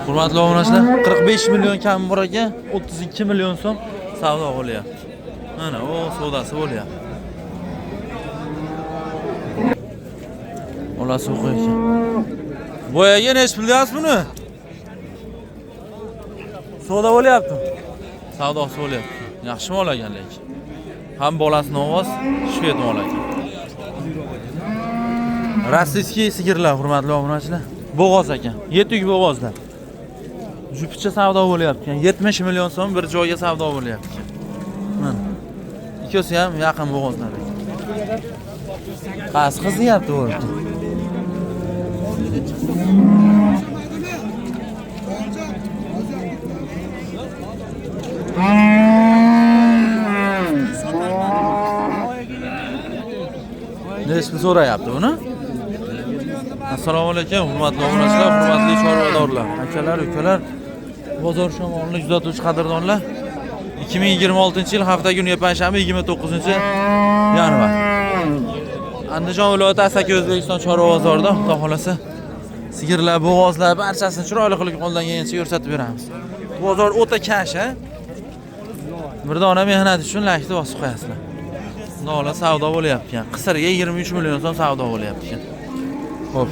Hurmatli obunachilar, 45 million kam bor ekan, 32 million so'm savdo bo'lyapti. Mana o savdosi bo'lyapti. Olasi o'qiydi. Boyaga necha pul deyapsiz buni? Savdo bo'lyapti. Savdosi bo'lyapti. Yaxshi mol ekan lekin. Ham bolasini ovoz shved mol ekan. Rossiyskiy sigirlar, hurmatli obunachilar. Bo'g'oz ekan. Yetuk bo'g'ozlar. Jupicha savdo bo'lyapti. 70 million so'm bir joyga savdo bo'lyapti. Mana. Ikkosi ham yaqin bo'g'ozlar ekan. Qas qizyapti o'rta. Nechta so'rayapti buni? Assalomu alaykum, hurmatli obunachilar, hurmatli chorvadorlar, akalar, ukalar, bozor shamolini kuzatuvchi qadrdonlar. 2026-yil hafta kuni payshanba 29-yanvar. Andijon viloyati Asaka O'zbekiston chorva bozorida, xudo xolasa, sigirlar, bo'g'ozlar barchasini chiroyli qilib qo'ldan kelgancha ko'rsatib beramiz. Bozor o'ta kash, ha? Bir dona mehnat uchun lakni bosib qo'yasizlar. Nola savdo bo'lyapti ekan. Qisirga 23 million so'm savdo bo'lyapti ekan. Xo'p.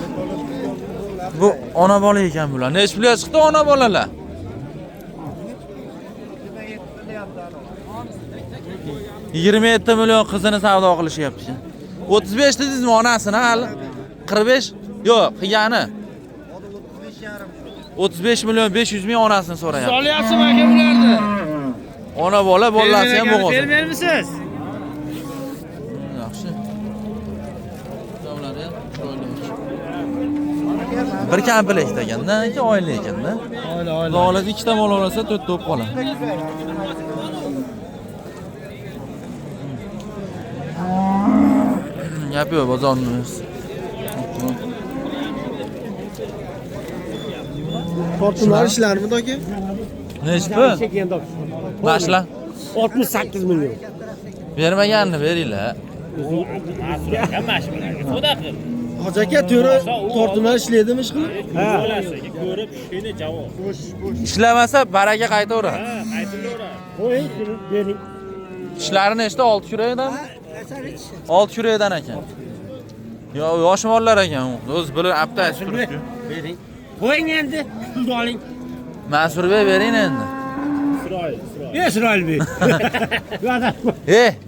Bu ona bola ekan bular. Nech pulga chiqdi ona bolalar? 27 million qizini savdo qilishyapti ekan. 35 dedingizmi onasini hali? 45? Yo'q, qilgani. 35 million 500 ming onasini so'rayapti. Solyapsizmi aka bularni? Ona bola bolasi ham bo'g'oz. Bermaysiz? Yaxshi. Bir kampilek deganda, ikki oylik ekanda. Oyli. Lolasi ikkita mol olsa 4 top qoladi. Gap yo'q, bozorimiz. Tortumlar ishlarmi doka? Nechta? Mashla 68 million. bermaganni beringlar. Hoji aka to'ra tortumlar ishlaydimi ish qilib? Ha. Ko'rib shuni javob. Ishlamasa baraka qaytaveradi. Ha, qaytaveradi. Qo'ying, bering. Ishlari nechta? 6 kurakdan? 6 kurakdan ekan. Yo, yosh mollar ekan u. O'z bilib aptaysiz turibdi. Bering. Qo'ying endi, pulni oling. Mansurbek bering endi. Isroil bey.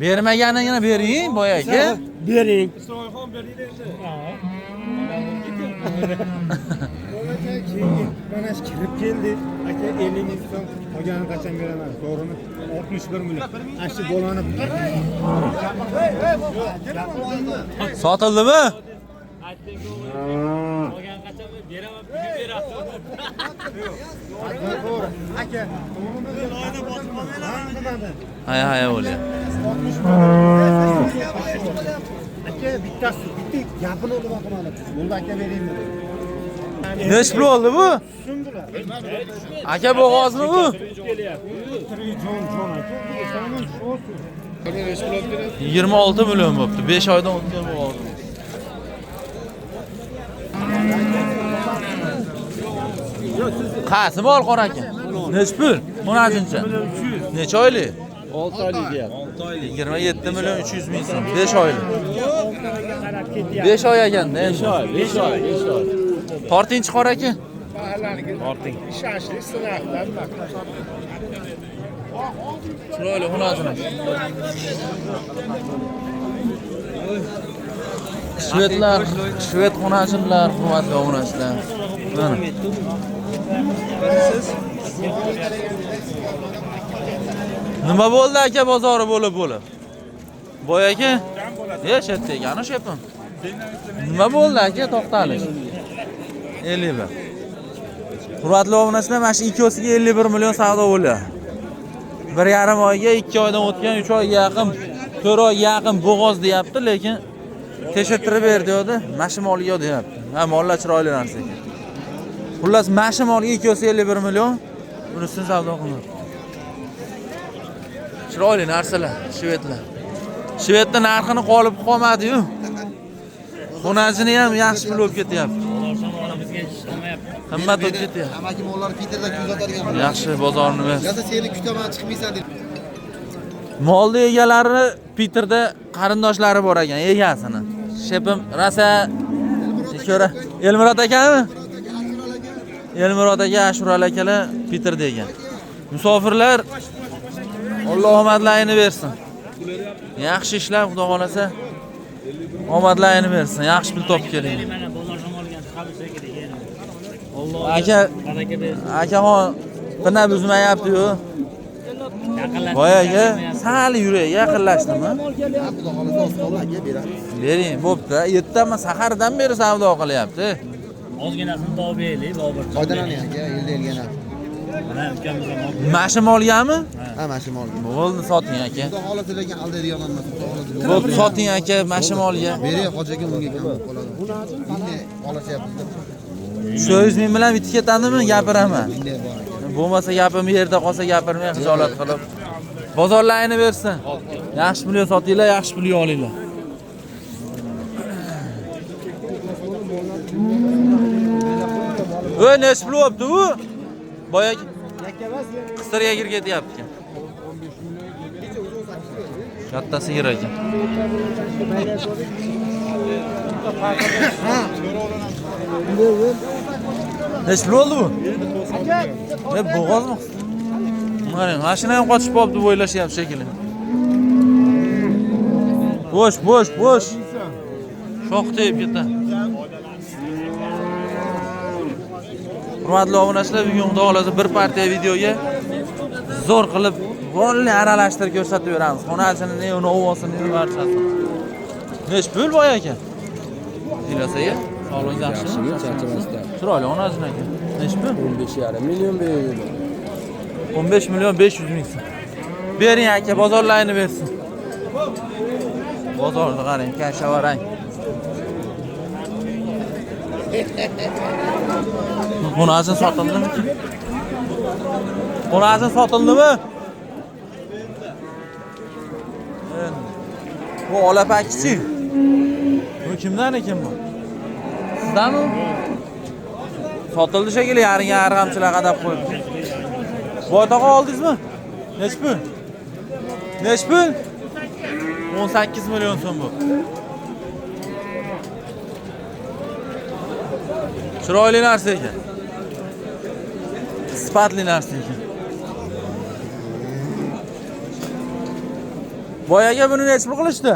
Bermaganingni bering boya aka. Bering. Isroilxon bering endi. Mana kirib keldi. Aka 50 ming so'm qolganini qachon beraman? To'g'rimi? 61 million. Ashi bolani Sotildimi? Qolgan qachon beraman, pul berasiz. aka loyda bosib olmaylar. Hay o'lya. Aka bittasi bitta gapini olib boqmadi. Bunda aka beraymi? Nech pul oldi bu? Aka bo'g'ozmi bu? Jon aka. 26 million bo'pti. 5 oydan o'tgan bo'g'oz. Qaysi mol qora aka? Nech pul? Bunaqancha. Necha oylik? 6 oylik deyapti. 6 oylik. 27 million 300 ming so'm. 5 oylik. 5 oy ekanda. 5 oy. Tortinchi qora aka. Orting. Shashlik sinaqdan bak. Chiroyli xunasini. Shved xunachilar, hurmatli obunachilar. Mana. Nima bo'ldi aka bozori bo'lib? Boya aka? Shetda ekani shepim. Nima bo'ldi aka to'xtalish? 51. Hurmatli obunachilar, mana shu ikkosiga 51 million savdo bo'lyapti. 1,5 oyga, 2 oydan o'tgan 3 oyga yaqin, 4 oyga yaqin bo'g'oz deyapti, lekin tekshirtirib ber deydi. Mashimol yo'q deyapti. Ha, mollar chiroyli narsa ekan. Xullas, mashimolga ikkosi 51 million. Bunisini savdo qildi. Chiroyli narsalar, shvedlar. Shvedda narxini qolib qolmadi-yu. Xonasini ham yaxshi pul olib ketyapti. Bizga ishlamayapti. qimmat bo'lib ketyapti. Amaki mollar Peterda kuzatadigan. Yaxshi bozorni ber. Yo'qsa seni kutaman chiqmaysan deb. Molni egalari Peterda qarindoshlari bor ekan, egasini. Shepim rasa ko'ra Elmurod akami? Elmurod aka, Ashurali akalar Peterda ekan. Musofirlar Alloh omadlarini bersin. Yaxshi ishlar, Xudo xolasa omadlarini bersin. Yaxshi pul topib keling. Mana bozordan olgan chiqarsa kerak. Alloh Aka, baraka bersin. akaxon bina buzmayapti-yu. Yaqinlashib. Boyaga sal yuray, yaqinlashdimi? Xudo xolasa ostolaga beradi. Bering, bo'pti. Ertaman sahardan beri savdo qilyapti. Ozginasini topib beraylik, Bobur. Foydalaning aka, elda. Mana ukamiz ham olib. Mashim olganmi? Ha, mashina oldim. Bo'ldi, soting aka. Xudo xolasa lekin aldaydigan emas. Xudo xolasa. Bo'pti, soting aka, mashim olgan. Bering hoji aka unga kam bo'lib qoladi. Endi olashyapmiz. 300 ming bilan bitib ketadimi? Gapiraman. Bunday bor aka. Bo'lmasa gapim yerda qolsa gapirmay xijolat qilib. Bozorlarini bersin. Yaxshi pulga sotinglar, yaxshi pulga olinglar. O'y, nech pul bo'pti u? Boyagi qistirga kirib ketyapti ekan. Katta sigir ekan. Nech pul bo'ldi bu? Bo'g'ozmi? Mana mashina ham qochib qolibdi deb o'ylashyapti shekilli. Bo'sh. Shoq tegib ketdi. Hurmatli obunachilar, bugun Xudo xolasa bir partiya videoga zo'r qilib bo'lni aralashtirib ko'rsatib beramiz. Xonachini, ne novosini, ne barchasini. Nech pul boy ekan? Dilasaga, sog'ligingiz yaxshimi? Charchamasdan. Chiroyli onajin ekan. Nech pul? 15,5 million beradi. 15 million 500 ming so'm. Bering aka, bozorlarini bersin. Bozorni qarang, kashavarang. Onajin sotildimi? Onajin sotildimi? Bu olapakichi. Bu kimdan ekan bu? Sizdanmi? Sotildi shekilli, yarim-yarimchilar qadab qo'yibdi. Boytaqa oldingizmi? Nech pul? Nech pul? 18 million so'm bu. Chiroyli narsa ekan. Sifatli narsa ekan. Boyaga buni nech pul qilishdi?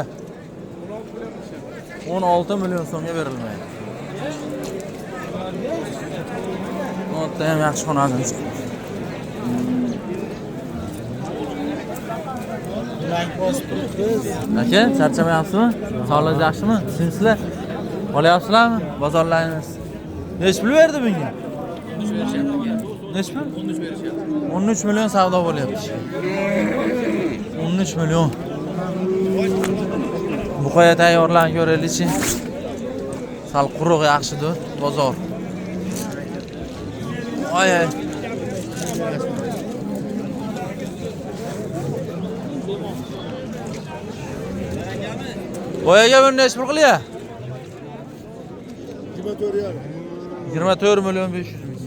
16 million so'mga berilmaydi. O'tda ham yaxshi xonadon chiqdi. Aka, charchamayapsizmi? Sog'ligingiz yaxshimi? Sizlar olyapsizlarmi? Bozorlarimiz. Nech pul berdi bunga? 13 berishyapti. Nech pul? 13 berishyapti. 13 million savdo bo'lyapti. 13 million. Buqoya tayyorlanib ko'raylikchi. Sal quruq yaxshidir bozor. Ay. Boyaga buni nech pul qilyapti? 24 million 500 ming.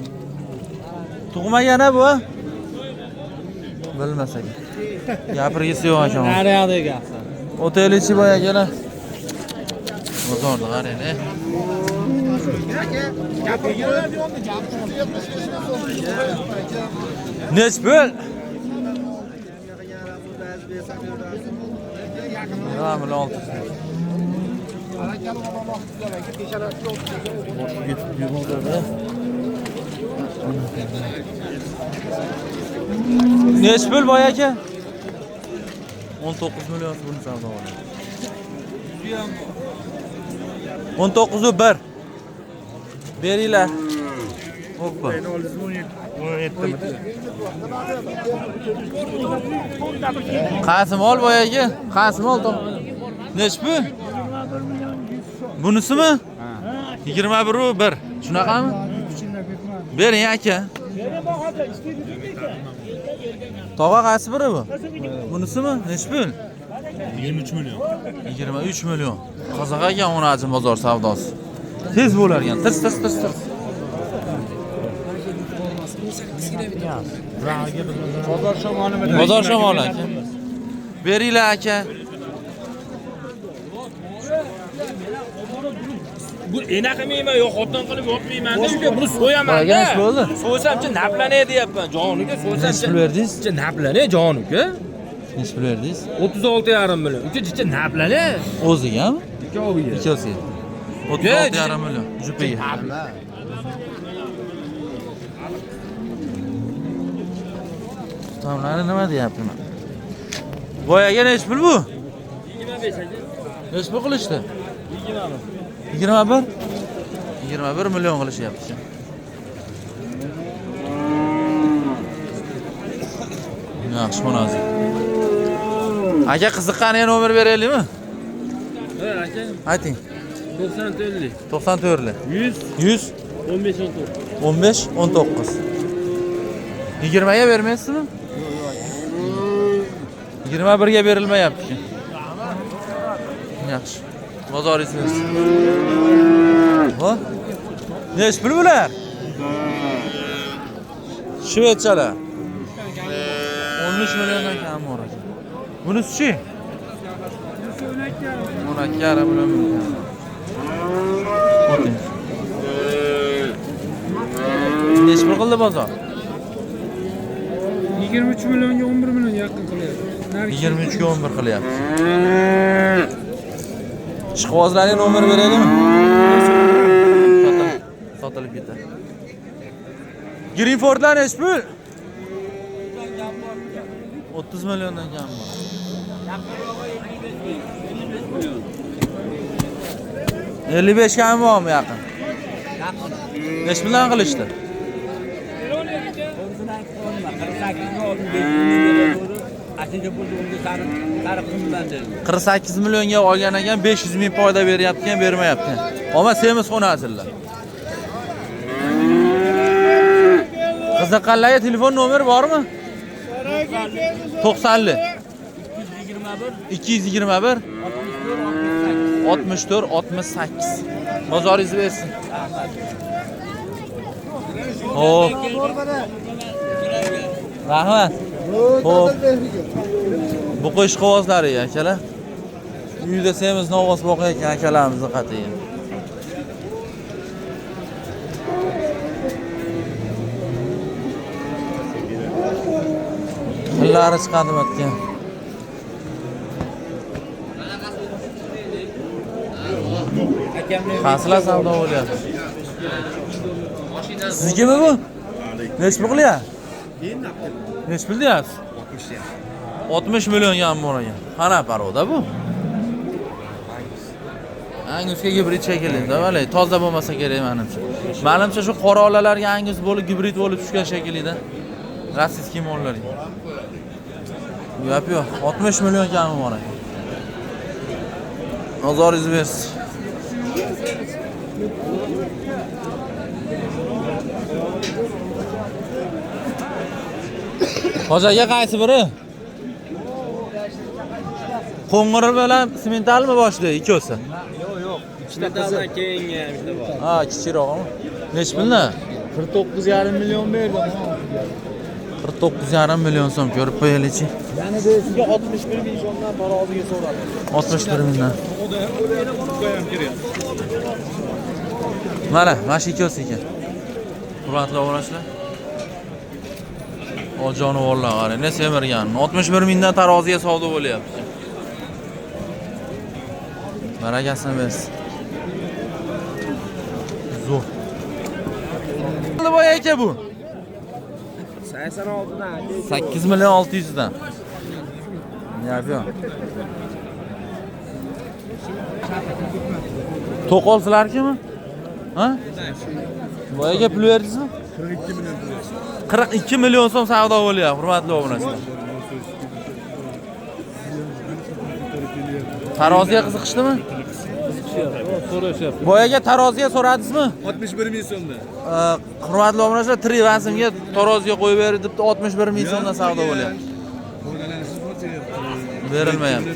Tug'magana bu? Bilmasak. Gapirgisi yo'q ekan. Naryoqda gapsan. Otelichi boyagalar. Bozorda qarang. Nech pul? Ya million 600 ming. Nech pul boy aka? 19 million so'm savdo oladi. 19.1. Beringlar. Hoppa. Qasim ol boy aka. Qasim ol. Nech pul? Bunisimi? 21.1. Shunaqami? Bering aka. Tog'a qaysi biri bu? Bunisimi? Nech pul? 23 million. 23 million. Qiziq ekan onajin bozor savdosi. Tez bo'lar ekan. Tirs. Bozor shamoli bilan. Bozor shamoli aka. Beringlar aka. Bu enaqa meyman yo'q, xotin qilib yotmayman-da. Buni so'yaman-da. Qaragan bo'ldi. So'ysam-chi naplanay deyapman, joniga so'ysam-chi. Necha pul verdingiz? Chi naplanay joniga. Necha pul verdingiz? 36,5 million. Uka naplanay. O'zigami? Ikkoviga. Ikkosiga. 36,5 million. Jupiga. Tamamlari nima deyapman? Boyaga necha pul bu? 25 aka. Necha pul qilishdi? 20 21? 21 million qilishyapti. Yaxshi xo'nasi. Aka qiziqqaniga nomer beraylikmi? Ha, aka. Ayting. 94lik. 94lik. 100 100 15 19. 15 19. 20 ga bermaysizmi? 21 ga berilmayapti. Yaxshi. Bozoringiz. Ho? Necha pul bular? Shvetsiyalar. 13 milliondan kam bor ekan. Bunisi-chi? 12,5 million. O'ting. Necha pul qildi bozor? 23 millionga 11 million yaqin qilyapti. 23 ga 11 qilyapti. Ishqibozlarga nomer beraylikmi? Sotilib ketadi. Greenfordlar necha pul? 30 milliondan kam bor. 55 kam bormi yaqin? Necha puldan qilishdi? 48 millionga olgan ekan, 500 ming foyda beryapti ekan, bermayapti. Ammo semiz xonasizlar. Qiziqqanlarga telefon nomeri bormi? 90 221 64 68. Bozoringizni bersin. Hop. Rahmat. Hop. Bu qo'sh qovozlari akalar. Uyda semiz novoz boqayotgan akalarimizni qatiga. Pillari chiqadi matgan. Qaslar savdo bo'lyapti. Sizgami bu? Necha pul qilyapti? Necha pul deyapsiz? 60 million ham bor ekan. Qana paroda bu? Angusga gibrid shekilli-da, valay, toza bo'lmasa kerak menimcha. Menimcha shu qora olalarga angus bo'lib gibrid bo'lib tushgan shekilli-da. Rossiyskiy mollarga. Yo'q, 60 million kami bor ekan. Bozoringiz bersin. Hojaga qaysi biri? Qo'ng'ir bilan sementalmi boshda ikkosi? Yo'q. Sementaldan keyingi hamda bor. Ha, kichikroqmi? Necha puldan? 49,5 million berdim. 49,5 million so'm ko'rib qo'yaylikchi. Yana sizga 61 ming so'mdan taroziga so'radim. 61 mingdan. Mana shu ikkosi ekan. Hurmatli obunachilar. O jonivorlar qarang, ne semirgan. 61 mingdan taroziga savdo bo'lyapti. Barakasini bersin. Zo'r. Nima boy aka bu? 86 dan. 8 million 600 dan. Yo'q. To'qolsizlarkimi? Ha? Boyaga pul berdingizmi? 42 million. 42 million so'm savdo bo'lyapti, hurmatli obunachilar. Taroziga qiziqishdimi? So'rashyapti. Boyaga taroziga so'radingizmi? 61 ming so'mdan. Hurmatli obunachilar, 3 vasimga taroziga qo'yib berdi deb 61 ming so'mdan savdo bo'lyapti. Berilmayapti.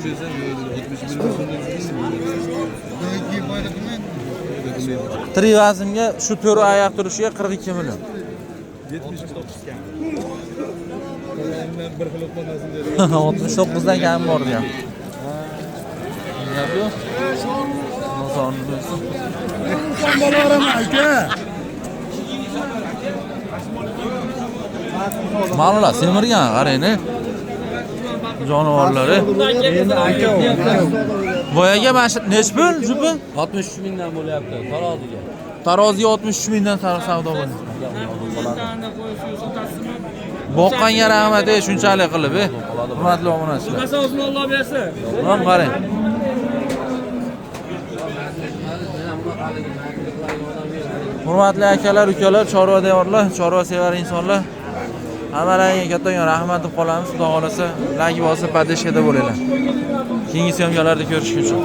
3 vasimga shu to'ri oyoq turishiga 42 million. 69 dan kam bor degan. Nima bu? Bozorni bilsin. Ma'lumlar semirgan, qarang-a. Jonivorlari. Endi aka Boyaga mana shu nech pul, jupi? 63 mingdan bo'lyapti taroziga. Taroziga 63 mingdan savdo bo'ldi. Boqqanga rahmat, shunchalik qilib, hurmatli obunachilar. Asosini Alloh bersin. Ham qarang. Hurmatli akalar, ukalar, chorva devorlar, chorva sevar insonlar. Hammalarga kattakon rahmat deb qolamiz. Xudo xolasa, like bosib, podeshkada bo'linglar. Keyingi syomkalarda ko'rishguncha.